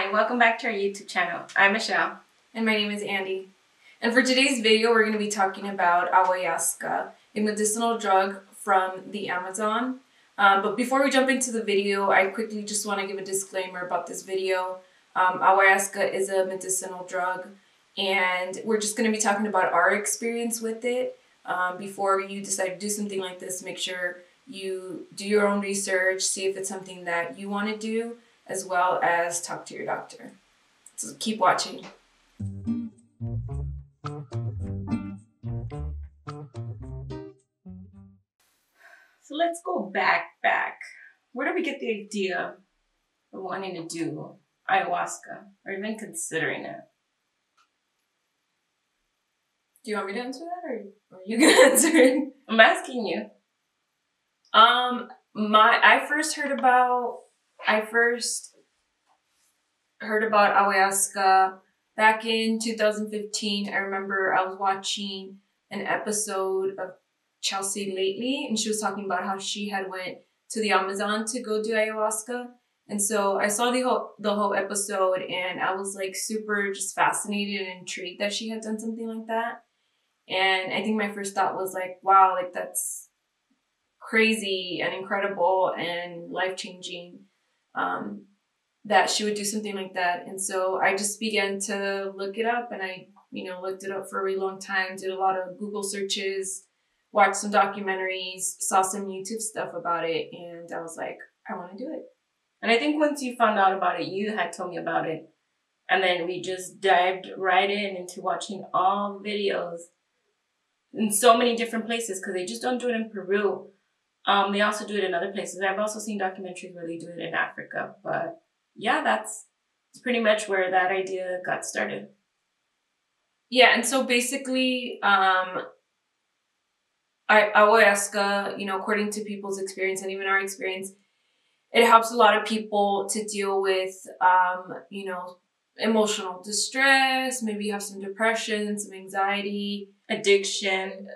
Hi, welcome back to our YouTube channel. I'm Michelle. And my name is Andy. And for today's video, we're going to be talking about Ayahuasca, a medicinal drug from the Amazon. But before we jump into the video, I quickly just want to give a disclaimer about this video. Ayahuasca is a medicinal drug, and we're just going to be talking about our experience with it. Before you decide to do something like this, make sure you do your own research, see if it's something that you want to do, as well as talk to your doctor. So keep watching. So let's go back. Where did we get the idea of wanting to do ayahuasca or even considering it? Do you want me to answer that, or are you gonna answer it? I'm asking you. I first heard about Ayahuasca back in 2015. I remember I was watching an episode of Chelsea lately, and she was talking about how she had went to the Amazon to go do ayahuasca. And so I saw the whole episode, and I was like super just fascinated and intrigued that she had done something like that. And I think my first thought was like, wow, like that's crazy and incredible and life-changing that she would do something like that. And so I just began to look it up, and I looked it up for a really long time, did a lot of Google searches, watched some documentaries, saw some YouTube stuff about it, and I was like, I want to do it. And I think once you found out about it, you had told me about it, and then we just dived right into watching all the videos in so many different places, because they just don't do it in Peru. They also do it in other places. I've also seen documentaries where they do it in Africa. But yeah, that's pretty much where that idea got started. Yeah, and so basically, ayahuasca, according to people's experience and even our experience, it helps a lot of people to deal with, emotional distress. Maybe you have some depression, some anxiety, addiction.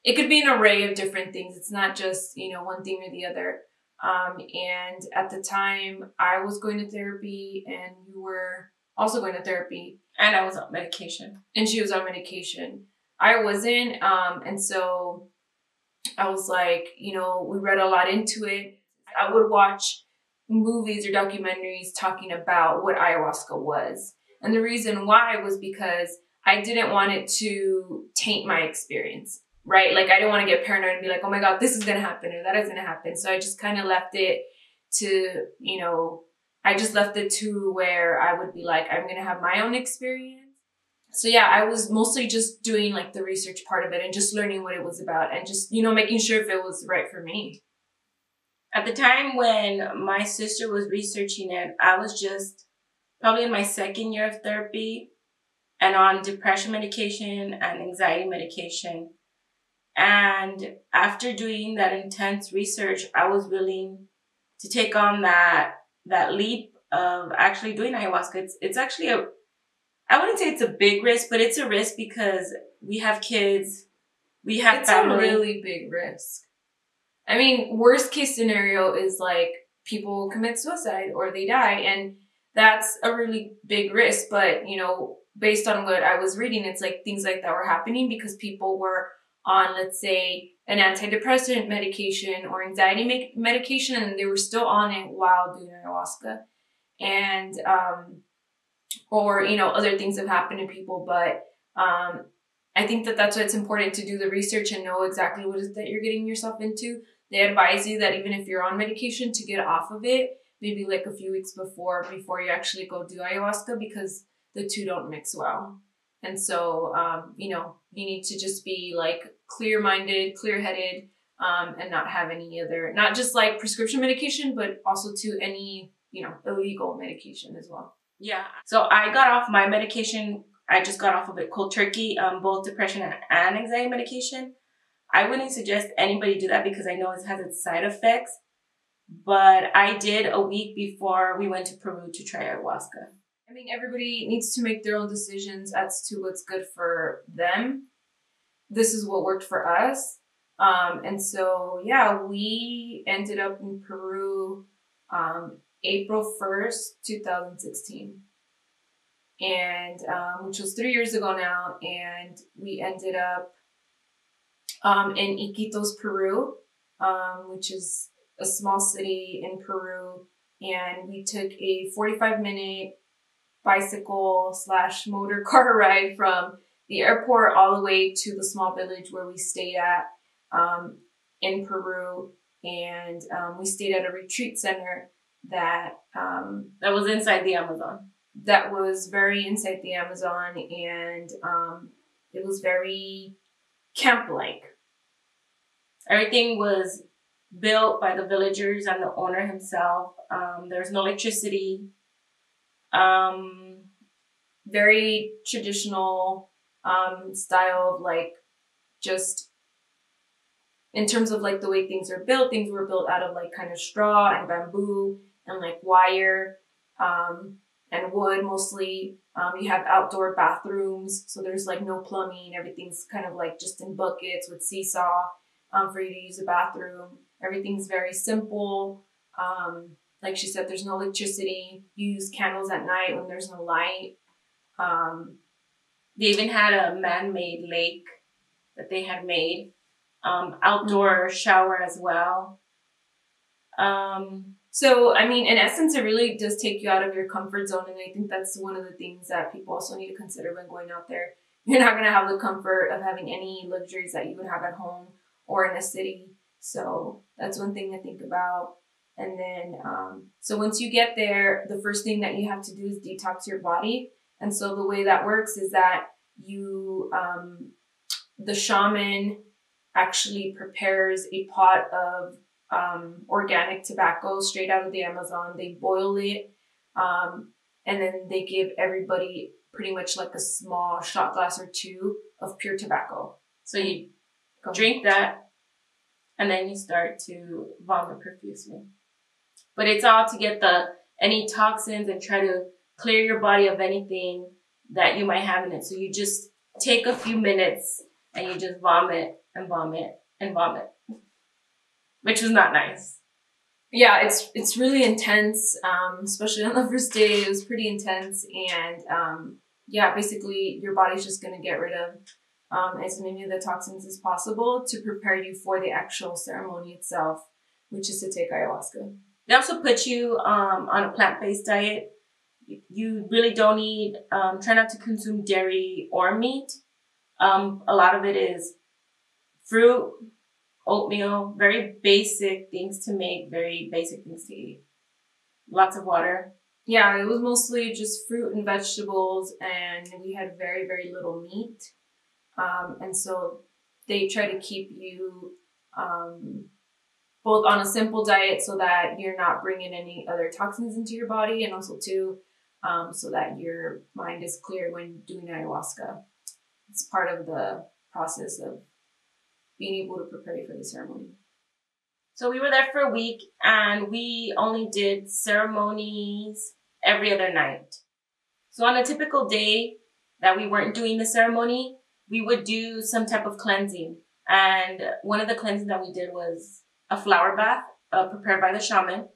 It could be an array of different things. It's not just, one thing or the other. And at the time I was going to therapy, and you were also going to therapy. And I was on medication. And she was on medication. I wasn't. And so I was like, we read a lot into it. I would watch movies or documentaries talking about what ayahuasca was. And the reason why was because I didn't want it to taint my experience, right? Like I didn't want to get paranoid and be like, oh my God, this is going to happen or that is going to happen. So I just kind of left it to, where I would be like, I'm going to have my own experience. So yeah, I was mostly just doing like the research part of it and just learning what it was about and just, making sure if it was right for me. At the time when my sister was researching it, I was just probably in my second year of therapy and on depression medication and anxiety medication. And after doing that intense research, I was willing to take on that leap of actually doing ayahuasca. It's actually I wouldn't say it's a big risk, but it's a risk because we have kids, we have family. It's a really big risk. I mean, worst case scenario is like people commit suicide or they die, and that's a really big risk. But, based on what I was reading, it's like things like that were happening because people were on, let's say, an antidepressant medication or anxiety medication, and they were still on it while doing ayahuasca. And, or, other things have happened to people. But I think that's why it's important to do the research and know exactly what it is that you're getting yourself into. They advise you that even if you're on medication, to get off of it maybe like a few weeks before you actually go do ayahuasca, because the two don't mix well. And so, you need to just be like clear-minded, clear-headed, and not have any other, not just like prescription medication, but also to any, illegal medication as well. Yeah. So I got off my medication. I just got off of it cold turkey, both depression and anxiety medication. I wouldn't suggest anybody do that because I know it has its side effects. But I did a week before we went to Peru to try ayahuasca. I mean, everybody needs to make their own decisions as to what's good for them. This is what worked for us. And so, yeah, we ended up in Peru April 1st, 2016. And which was 3 years ago now, and we ended up in Iquitos, Peru, which is a small city in Peru, and we took a 45-minute bicycle / motor car ride from the airport all the way to the small village where we stayed at in Peru, and we stayed at a retreat center that was inside the Amazon. That was very inside the Amazon, and it was very camp-like. Everything was built by the villagers and the owner himself. There's no electricity. Very traditional style of like, just in terms of like the way things were built out of like kind of straw and bamboo and like wire and wood mostly. You have outdoor bathrooms, so there's like no plumbing. Everything's kind of like just in buckets with seesaw for you to use a bathroom. Everything's very simple. Like she said, there's no electricity. You use candles at night when there's no light. They even had a man-made lake that they had made. Outdoor shower as well. So, I mean, in essence, it really does take you out of your comfort zone. And I think that's one of the things that people also need to consider when going out there. You're not going to have the comfort of having any luxuries that you would have at home or in a city. So that's one thing to think about. And then, so once you get there, the first thing that you have to do is detox your body. And so the way that works is that you, the shaman actually prepares a pot of organic tobacco straight out of the Amazon. They boil it, and then they give everybody pretty much like a small shot glass or two of pure tobacco. So you drink that, and then you start to vomit profusely. But it's all to get any toxins and try to clear your body of anything that you might have in it. So you just take a few minutes and you just vomit and vomit and vomit, which was not nice. Yeah, it's really intense, especially on the first day. It was pretty intense, and yeah, basically your body's just going to get rid of as many of the toxins as possible to prepare you for the actual ceremony itself, which is to take ayahuasca. They also put you on a plant-based diet. You really don't need, try not to consume dairy or meat. A lot of it is fruit, oatmeal, very basic things to make, very basic things to eat. Lots of water. Yeah, it was mostly just fruit and vegetables, and we had very, very little meat. And so they try to keep you both on a simple diet so that you're not bringing any other toxins into your body, and also too, so that your mind is clear when doing ayahuasca. It's part of the process of being able to prepare you for the ceremony. So we were there for a week, and we only did ceremonies every other night. So on a typical day that we weren't doing the ceremony, we would do some type of cleansing. And one of the cleansing that we did was a flower bath prepared by the shaman.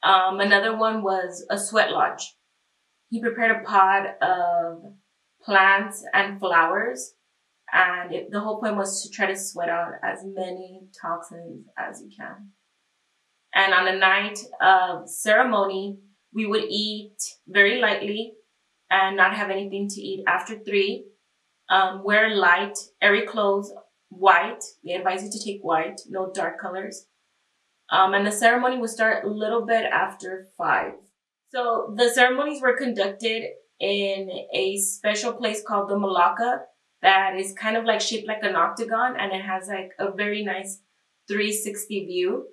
Another one was a sweat lodge. He prepared a pot of plants and flowers, and the whole point was to try to sweat out as many toxins as you can. And on the night of ceremony, we would eat very lightly and not have anything to eat after 3. Wear light, airy clothes, white. They advise you to take white, no dark colors. And the ceremony would start a little bit after 5. So the ceremonies were conducted in a special place called the Malacca that is kind of like shaped like an octagon, and it has like a very nice 360 view.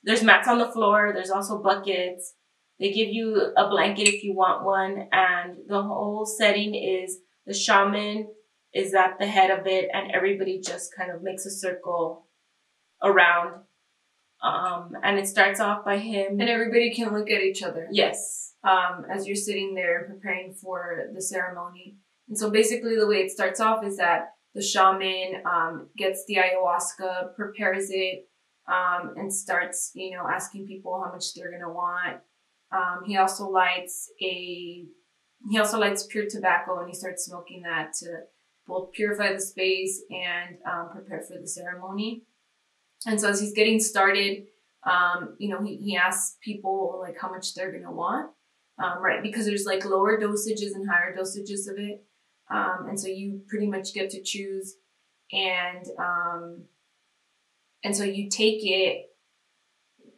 There's mats on the floor. There's also buckets. They give you a blanket if you want one, and the whole setting is the shaman is at the head of it, and everybody just kind of makes a circle around. And it starts off by him. And everybody can look at each other. Yes. As you're sitting there preparing for the ceremony. And so basically the way it starts off is that the shaman gets the ayahuasca, prepares it, and starts, asking people how much they're gonna want. He also lights pure tobacco, and he starts smoking that to both purify the space and prepare for the ceremony. And so as he's getting started, he asks people like how much they're gonna want, right? Because there's like lower dosages and higher dosages of it, and so you pretty much get to choose, and so you take it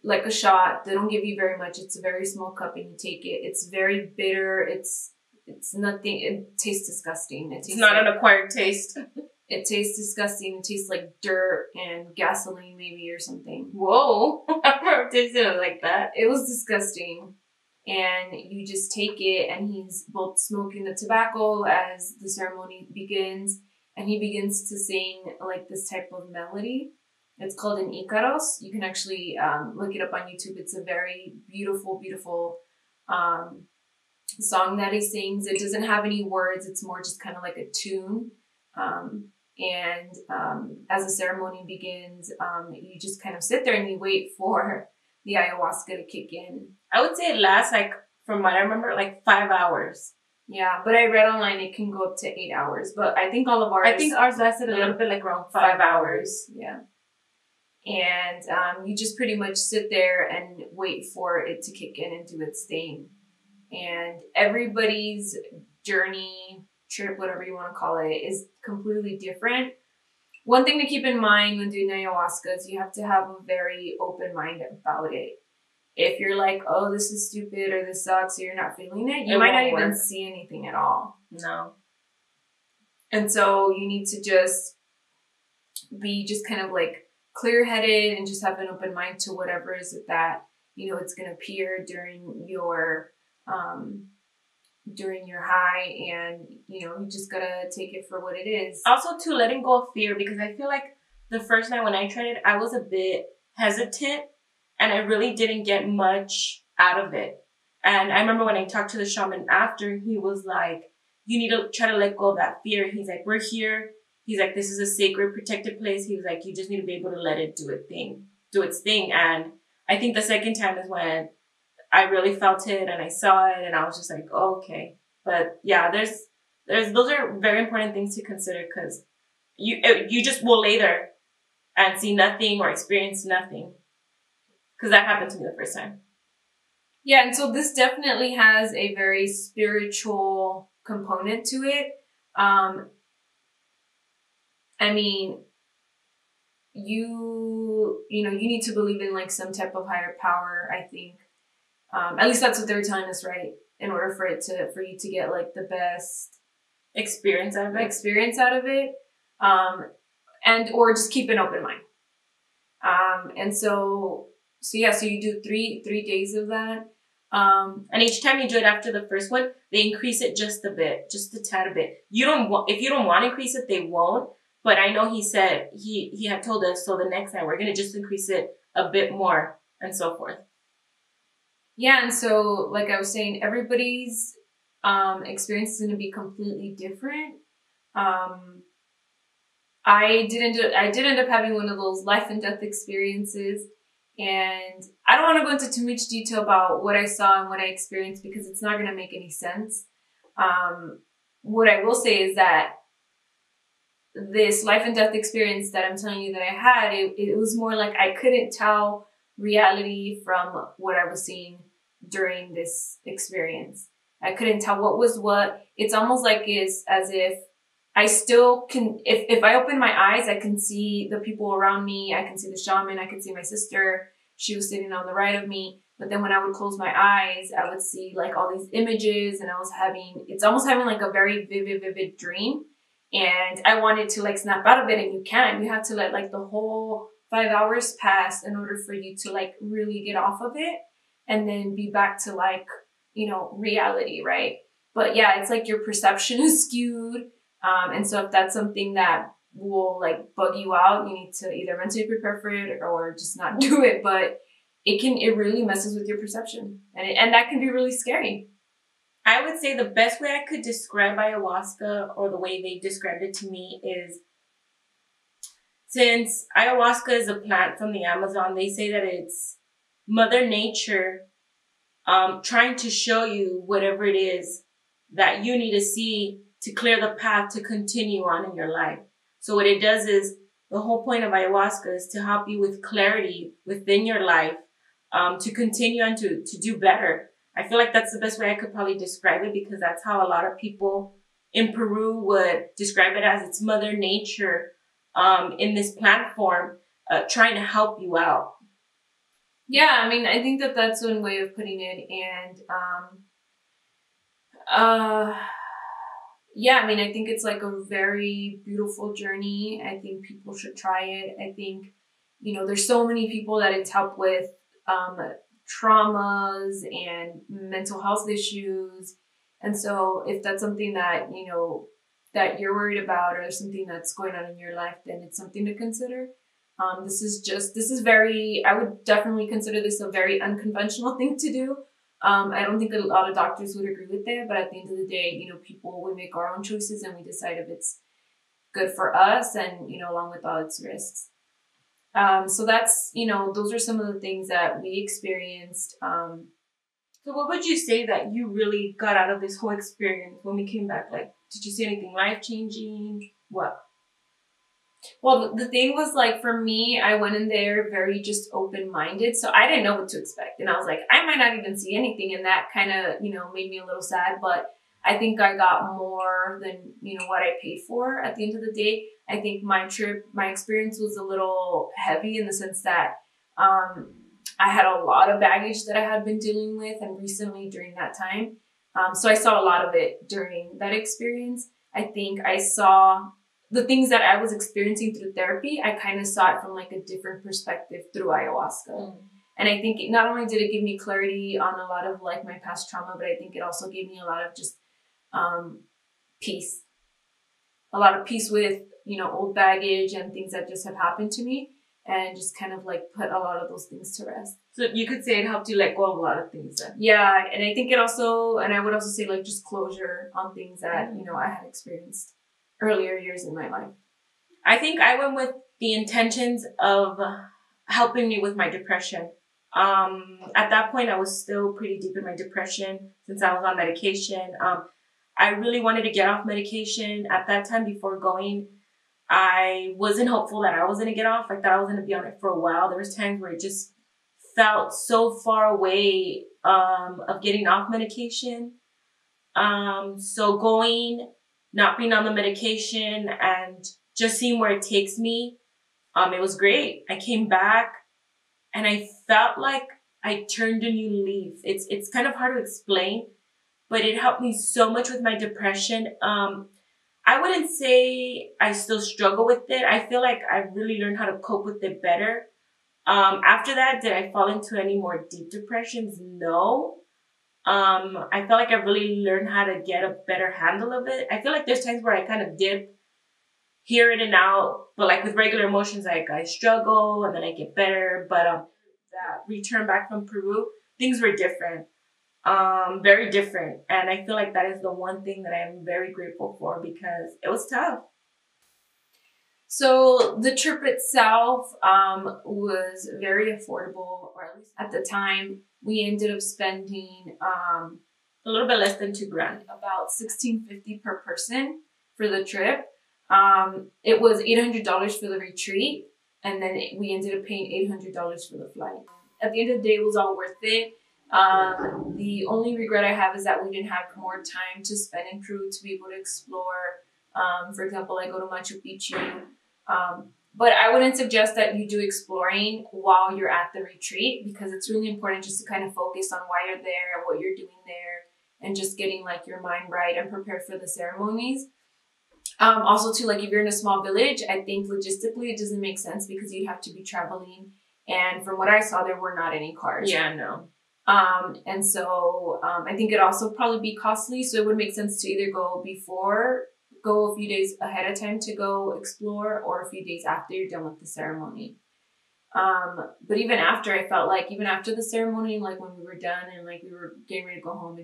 like a shot. They don't give you very much. It's a very small cup, and you take it. It's very bitter. It's nothing. It tastes disgusting. It's not an acquired taste. It tastes disgusting. It tastes like dirt and gasoline, maybe, or something. Whoa. I've never tasted it like that. It was disgusting. And you just take it, and he's both smoking the tobacco as the ceremony begins, and he begins to sing like this type of melody. It's called an Icaros. You can actually look it up on YouTube. It's a very beautiful, beautiful song that he sings. It doesn't have any words. It's more just kind of like a tune. As the ceremony begins, you just kind of sit there and you wait for the ayahuasca to kick in. I would say it lasts, like, from what I remember, like 5 hours. Yeah, but I read online it can go up to 8 hours. But I think all of ours... I think ours lasted a little bit, like, around 5 hours. Yeah. And you just pretty much sit there and wait for it to kick in and do its thing. And everybody's journey, trip, whatever you want to call it, is completely different. One thing to keep in mind when doing ayahuasca is you have to have a very open mind about it. If you're like, oh, this is stupid or this sucks or you're not feeling it, you might not even see anything at all. No. And so you need to just be just kind of like clear-headed and just have an open mind to whatever is it that, it's going to appear during your high, and, you just got to take it for what it is. Also, to letting go of fear, because I feel like the first night when I tried it, I was a bit hesitant, and I really didn't get much out of it. And I remember when I talked to the shaman after, he was like, you need to try to let go of that fear. He's like, we're here. He's like, this is a sacred, protected place. He was like, you just need to be able to let it do its thing. And I think the second time is when I really felt it and I saw it, and I was just like, oh, okay. But yeah, those are very important things to consider, because you just will lay there and see nothing or experience nothing. Because that happened to me the first time. Yeah, and so this definitely has a very spiritual component to it. I mean, you need to believe in like some type of higher power, I think. At least that's what they're telling us, right? In order for you to get like the best experience out of it. And or just keep an open mind. And so you do three days of that. And each time you do it after the first one, they increase it just a bit, just a tad bit. If you don't want to increase it, they won't. But I know he said, he had told us, so the next time we're going to just increase it a bit more and so forth. Yeah, and so like I was saying, everybody's experience is going to be completely different. I did end up having one of those life and death experiences, and I don't want to go into too much detail about what I saw and what I experienced because it's not going to make any sense. What I will say is that this life and death experience that I'm telling you that I had, it was more like I couldn't tell reality from what I was seeing during this experience. I couldn't tell what was what. It's almost like it's as if I still can, if I open my eyes, I can see the people around me. I can see the shaman. I can see my sister. She was sitting on the right of me. But then when I would close my eyes, I would see like all these images, and it's almost having like a very vivid dream. And I wanted to like snap out of it, and you can't. You have to let like the whole 5 hours pass in order for you to like really get off of it and then be back to like, reality, right? But yeah, it's like your perception is skewed. And so if that's something that will like bug you out, you need to either mentally prepare for it or just not do it. But it really messes with your perception, and that can be really scary. I would say the best way I could describe ayahuasca, or the way they described it to me, is Since ayahuasca is a plant from the Amazon, they say that it's Mother Nature trying to show you whatever it is that you need to see to clear the path to continue on in your life. So what it does is, the whole point of ayahuasca is to help you with clarity within your life, to continue and to do better. I feel like that's the best way I could probably describe it, because that's how a lot of people in Peru would describe it, as it's Mother Nature in this plant form, trying to help you out. Yeah, I mean, I think that that's one way of putting it. And yeah, I mean, I think it's like a very beautiful journey. I think people should try it. I think, you know, there's so many people that it's helped with traumas and mental health issues. And so if that's something that, you know, that you're worried about, or something that's going on in your life, then it's something to consider. This is very, I would definitely consider this a very unconventional thing to do. I don't think a lot of doctors would agree with it, but at the end of the day, you know, we make our own choices and we decide if it's good for us, and, you know, along with all its risks. So that's, you know, those are some of the things that we experienced. So what would you say that you really got out of this whole experience when we came back? Like, did you see anything life-changing? What? Well, the thing was, like, for me, I went in there very just open-minded, so I didn't know what to expect. And I was like, I might not even see anything, and that kind of, you know, made me a little sad, but I think I got more than, you know, what I paid for at the end of the day. I think my experience was a little heavy in the sense that I had a lot of baggage that I had been dealing with, and recently during that time. So I saw a lot of it during that experience. I think I saw the things that I was experiencing through therapy. I kind of saw it from like a different perspective through ayahuasca. Mm. And I think not only did it give me clarity on a lot of like my past trauma, but I think it also gave me a lot of just peace. A lot of peace with, you know, old baggage and things that just have happened to me, and just kind of like put a lot of those things to rest. So you could say it helped you let go of a lot of things then. Yeah, and I think it also, and I would also say like just closure on things that, you know, I had experienced earlier years in my life. I think I went with the intentions of helping me with my depression. At that point, I was still pretty deep in my depression since I was on medication. I really wanted to get off medication at that time. Before going, I wasn't hopeful that I was going to get off. I thought I was going to be on it for a while. There was times where it just felt so far away of getting off medication. So going, not being on the medication, and just seeing where it takes me, it was great. I came back and I felt like I turned a new leaf. It's kind of hard to explain, but it helped me so much with my depression. I wouldn't say I still struggle with it. I feel like I really learned how to cope with it better. After that, did I fall into any more deep depressions? No. I felt like I really learned how to get a better handle of it. I feel like there's times where I kind of dip here in and out, but like with regular emotions, like I struggle and then I get better. But that return back from Peru, things were different, very different. And I feel like that is the one thing that I'm very grateful for, because it was tough. So the trip itself was very affordable, or at least at the time. We ended up spending a little bit less than $2,000, about $1,650 per person for the trip. It was $800 for the retreat, and then we ended up paying $800 for the flight. At the end of the day, it was all worth it. The only regret I have is that we didn't have more time to spend in Peru to be able to explore. For example, I go to Machu Picchu. But I wouldn't suggest that you do exploring while you're at the retreat, because it's really important just to kind of focus on why you're there, what you're doing there, and just getting like your mind right and prepared for the ceremonies. Also too, like if you're in a small village, I think logistically it doesn't make sense, because you have to be traveling. And from what I saw, there were not any cars. Yeah, no. And so I think it also probably be costly. So it would make sense to either go a few days ahead of time to go explore, or a few days after you're done with the ceremony. But even after, I felt like even after the ceremony, like when we were done and like we were getting ready to go home,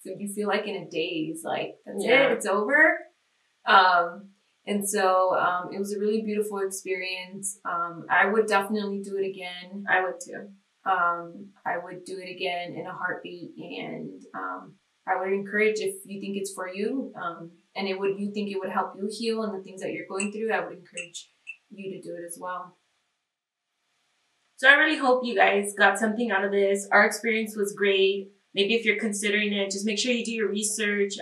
you feel like in a daze, like that's it, it's over. And so it was a really beautiful experience. I would definitely do it again. I would too. I would do it again in a heartbeat, and I would encourage, if you think it's for you, and you think it would help you heal and the things that you're going through, I would encourage you to do it as well. So I really hope you guys got something out of this. Our experience was great. Maybe if you're considering it, just make sure you do your research.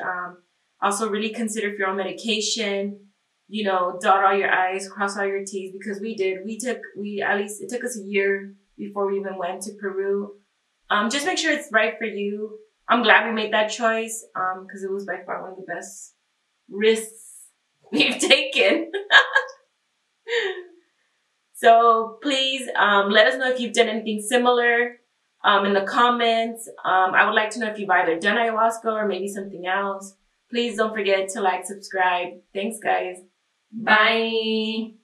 Also really consider if you're on medication, you know, dot all your I's, cross all your T's, because we did. At least it took us a year before we even went to Peru. Just make sure it's right for you. I'm glad we made that choice, because it was by far one of the best risks we've taken. So please let us know if you've done anything similar in the comments. I would like to know if you've either done ayahuasca or maybe something else. Please don't forget to like, subscribe. Thanks, guys. Bye.